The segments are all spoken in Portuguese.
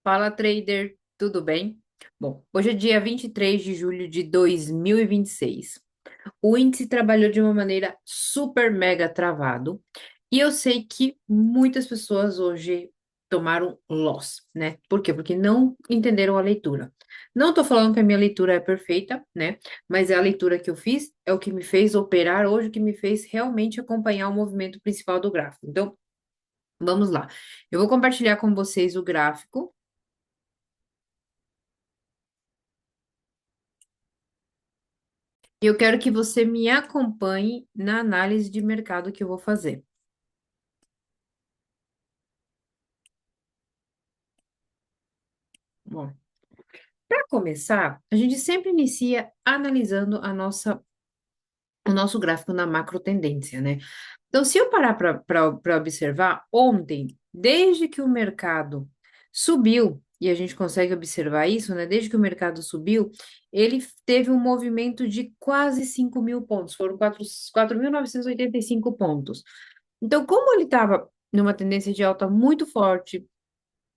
Fala, trader, tudo bem? Bom, hoje é dia 23 de julho de 2026. O índice trabalhou de uma maneira super mega travado e eu sei que muitas pessoas hoje tomaram loss, né? Por quê? Porque não entenderam a leitura. Não tô falando que a minha leitura é perfeita, né? Mas é a leitura que eu fiz, é o que me fez operar hoje, o que me fez realmente acompanhar o movimento principal do gráfico. Então, vamos lá. Eu vou compartilhar com vocês o gráfico. Eu quero que você me acompanhe na análise de mercado que eu vou fazer. Bom, para começar, a gente sempre inicia analisando o nosso gráfico na macro tendência, né? Então, se eu parar para observar, ontem, desde que o mercado subiu, e a gente consegue observar isso, né? Desde que o mercado subiu, ele teve um movimento de quase 5.000 pontos, foram 4.985 pontos. Então, como ele estava numa tendência de alta muito forte,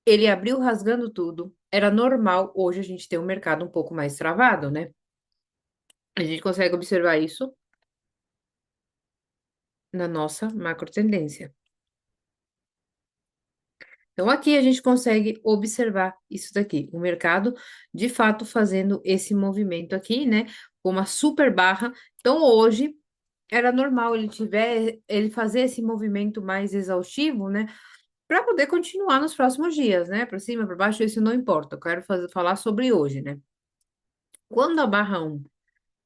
ele abriu rasgando tudo. Era normal hoje a gente ter um mercado um pouco mais travado, né? A gente consegue observar isso na nossa macro tendência. Então, aqui a gente consegue observar isso daqui, o mercado de fato fazendo esse movimento aqui, né? Com uma super barra. Então, hoje era normal ele fazer esse movimento mais exaustivo, né? Para poder continuar nos próximos dias, né? Para cima, para baixo, isso não importa. Eu quero falar sobre hoje, né? Quando a barra um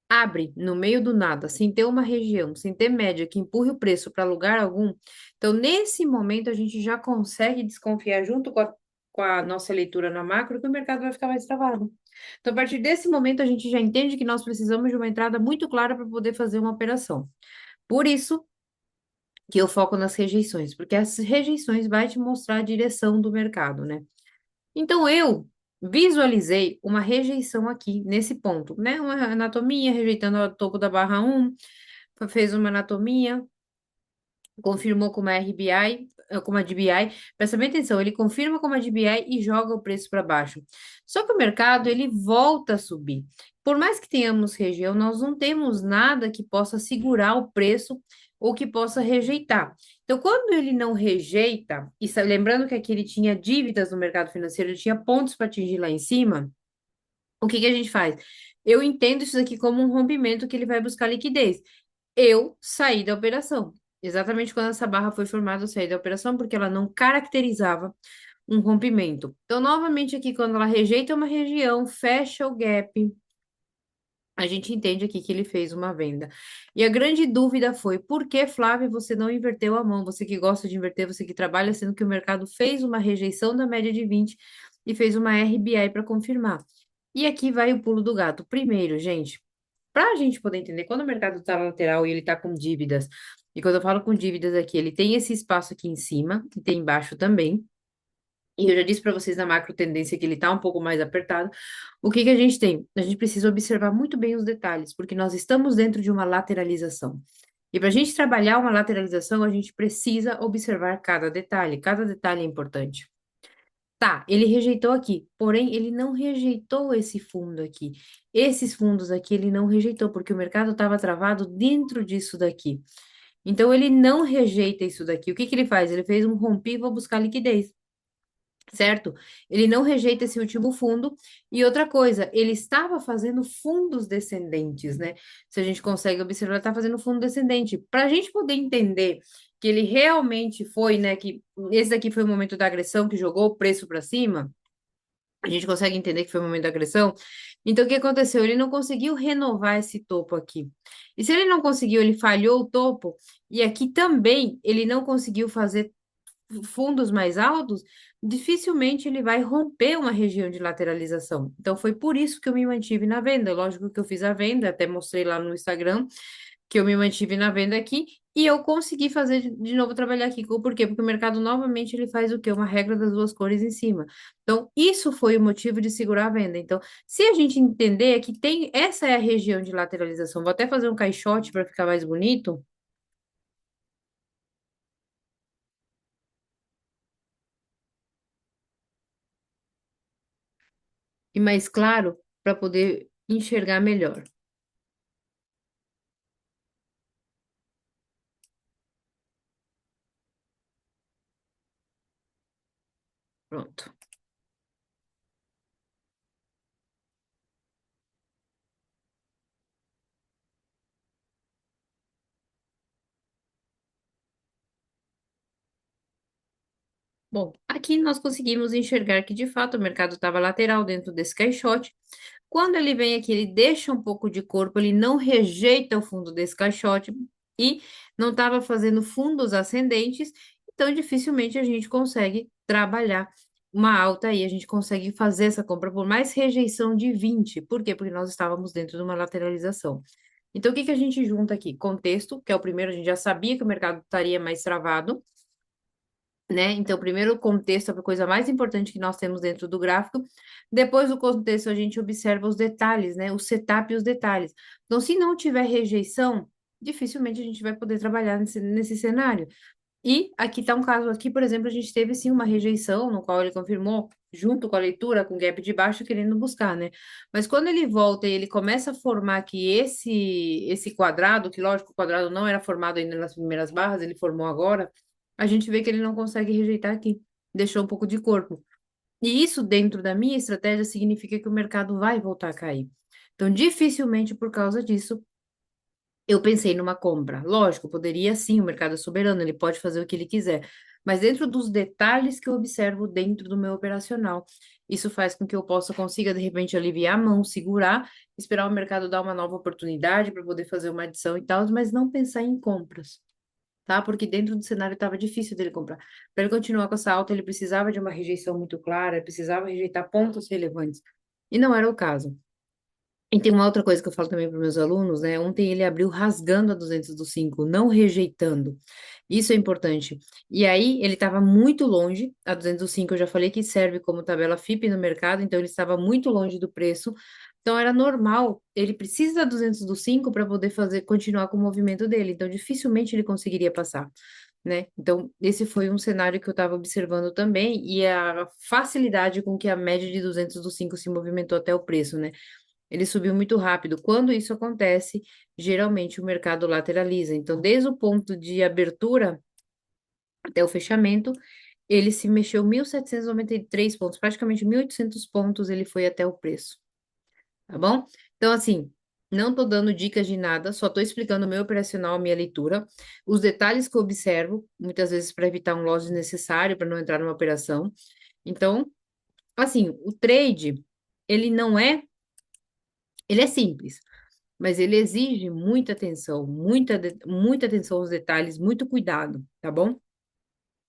abre no meio do nada, sem ter uma região, sem ter média que empurre o preço para lugar algum, então nesse momento a gente já consegue desconfiar junto com a nossa leitura na macro que o mercado vai ficar mais travado. Então, a partir desse momento, a gente já entende que nós precisamos de uma entrada muito clara para poder fazer uma operação. Por isso que eu foco nas rejeições, porque as rejeições vai te mostrar a direção do mercado, né? Então, eu visualizei uma rejeição aqui, nesse ponto, né? Uma anatomia, rejeitando o topo da barra um, fez uma anatomia, confirmou com uma RBI, com uma DBI. Presta bem atenção, ele confirma com uma DBI e joga o preço para baixo. Só que o mercado, ele volta a subir. Por mais que tenhamos região, nós não temos nada que possa segurar o preço ou que possa rejeitar. Então, quando ele não rejeita, lembrando que aqui ele tinha dívidas no mercado financeiro, ele tinha pontos para atingir lá em cima, o que que a gente faz? Eu entendo isso aqui como um rompimento que ele vai buscar liquidez. Eu saí da operação. Exatamente quando essa barra foi formada, eu saí da operação porque ela não caracterizava um rompimento. Então, novamente aqui, quando ela rejeita uma região, fecha o gap, a gente entende aqui que ele fez uma venda. E a grande dúvida foi: por que, Flávia, você não inverteu a mão? Você que gosta de inverter, você que trabalha, sendo que o mercado fez uma rejeição da média de 20 e fez uma RBI para confirmar. E aqui vai o pulo do gato. Primeiro, gente, para a gente poder entender, quando o mercado está lateral e ele está com dívidas, e quando eu falo com dívidas aqui, ele tem esse espaço aqui em cima e tem embaixo também. E eu já disse para vocês na macro tendência que ele está um pouco mais apertado. O que que a gente tem? A gente precisa observar muito bem os detalhes, porque nós estamos dentro de uma lateralização. E para a gente trabalhar uma lateralização, a gente precisa observar cada detalhe é importante. Tá, ele rejeitou aqui, porém ele não rejeitou esse fundo aqui. Esses fundos aqui ele não rejeitou, porque o mercado estava travado dentro disso daqui. Então ele não rejeita isso daqui. O que que ele faz? Ele fez um romper e vou buscar liquidez, certo? Ele não rejeita esse último fundo. E outra coisa, ele estava fazendo fundos descendentes, né? Se a gente consegue observar, ele está fazendo fundo descendente. Para a gente poder entender que ele realmente foi, né? Que esse daqui foi o momento da agressão que jogou o preço para cima. A gente consegue entender que foi o momento da agressão. Então, o que aconteceu? Ele não conseguiu renovar esse topo aqui. E se ele não conseguiu, ele falhou o topo. E aqui também ele não conseguiu fazer fundos mais altos, dificilmente ele vai romper uma região de lateralização. Então, foi por isso que eu me mantive na venda. Lógico que eu fiz a venda, até mostrei lá no Instagram que eu me mantive na venda aqui e eu consegui fazer de novo trabalhar aqui. Por quê? Porque o mercado novamente ele faz o quê? Uma regra das duas cores em cima. Então, isso foi o motivo de segurar a venda. Então, se a gente entender que tem essa é a região de lateralização, vou até fazer um caixote para ficar mais bonito. e mais claro para poder enxergar melhor. Pronto. Bom, aqui nós conseguimos enxergar que de fato o mercado estava lateral dentro desse caixote. Quando ele vem aqui, ele deixa um pouco de corpo, ele não rejeita o fundo desse caixote e não estava fazendo fundos ascendentes, então dificilmente a gente consegue trabalhar uma alta aí, a gente consegue fazer essa compra por mais rejeição de 20. Por quê? Porque nós estávamos dentro de uma lateralização. Então, o que que a gente junta aqui? Contexto, que é o primeiro, a gente já sabia que o mercado estaria mais travado, né? Então, primeiro o contexto é a coisa mais importante que nós temos dentro do gráfico. Depois do contexto, a gente observa os detalhes, né? O setup e os detalhes. Então, se não tiver rejeição, dificilmente a gente vai poder trabalhar nesse cenário. E aqui está um caso aqui, por exemplo, a gente teve sim uma rejeição, no qual ele confirmou, junto com a leitura, com gap de baixo, querendo buscar, né? Mas quando ele volta e ele começa a formar aqui esse quadrado, que lógico, o quadrado não era formado ainda nas primeiras barras, ele formou agora, a gente vê que ele não consegue rejeitar aqui, deixou um pouco de corpo. E isso, dentro da minha estratégia, significa que o mercado vai voltar a cair. Então, dificilmente por causa disso, eu pensei numa compra. Lógico, poderia sim, o mercado é soberano, ele pode fazer o que ele quiser. Mas dentro dos detalhes que eu observo dentro do meu operacional, isso faz com que eu consiga, de repente, aliviar a mão, segurar, esperar o mercado dar uma nova oportunidade para poder fazer uma adição e tal, mas não pensar em compras, tá? Porque dentro do cenário estava difícil dele comprar. Para ele continuar com essa alta, ele precisava de uma rejeição muito clara, ele precisava rejeitar pontos relevantes. E não era o caso. E tem uma outra coisa que eu falo também para meus alunos, né? Ontem ele abriu rasgando a 200 do 5, não rejeitando. Isso é importante. E aí ele estava muito longe, a 200 do 5 eu já falei que serve como tabela FIP no mercado, então ele estava muito longe do preço. Então era normal, ele precisa da 200 do 5 para poder fazer continuar com o movimento dele, então dificilmente ele conseguiria passar, né? Então esse foi um cenário que eu estava observando também e a facilidade com que a média de 200 do 5 se movimentou até o preço, né? Ele subiu muito rápido. Quando isso acontece, geralmente o mercado lateraliza. Então, desde o ponto de abertura até o fechamento, ele se mexeu 1.793 pontos, praticamente 1.800 pontos ele foi até o preço, tá bom? Então, assim, não estou dando dicas de nada, só estou explicando o meu operacional, a minha leitura, os detalhes que eu observo, muitas vezes para evitar um loss desnecessário, para não entrar numa operação. Então, assim, o trade, ele não é, ele é simples. Mas ele exige muita atenção, muita atenção aos detalhes, muito cuidado, tá bom?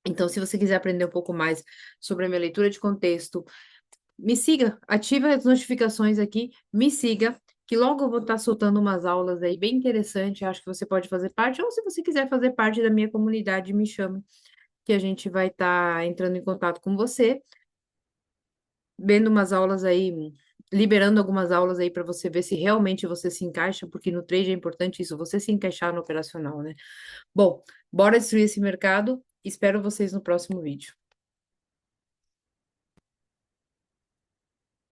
Então, se você quiser aprender um pouco mais sobre a minha leitura de contexto, me siga, ative as notificações aqui, me siga, que logo eu vou estar soltando umas aulas aí bem interessantes, acho que você pode fazer parte, ou se você quiser fazer parte da minha comunidade, me chame, que a gente vai estar entrando em contato com você, vendo umas aulas aí, liberando algumas aulas aí para você ver se realmente você se encaixa, porque no trade é importante isso, você se encaixar no operacional, né? Bom, bora destruir esse mercado. Espero vocês no próximo vídeo.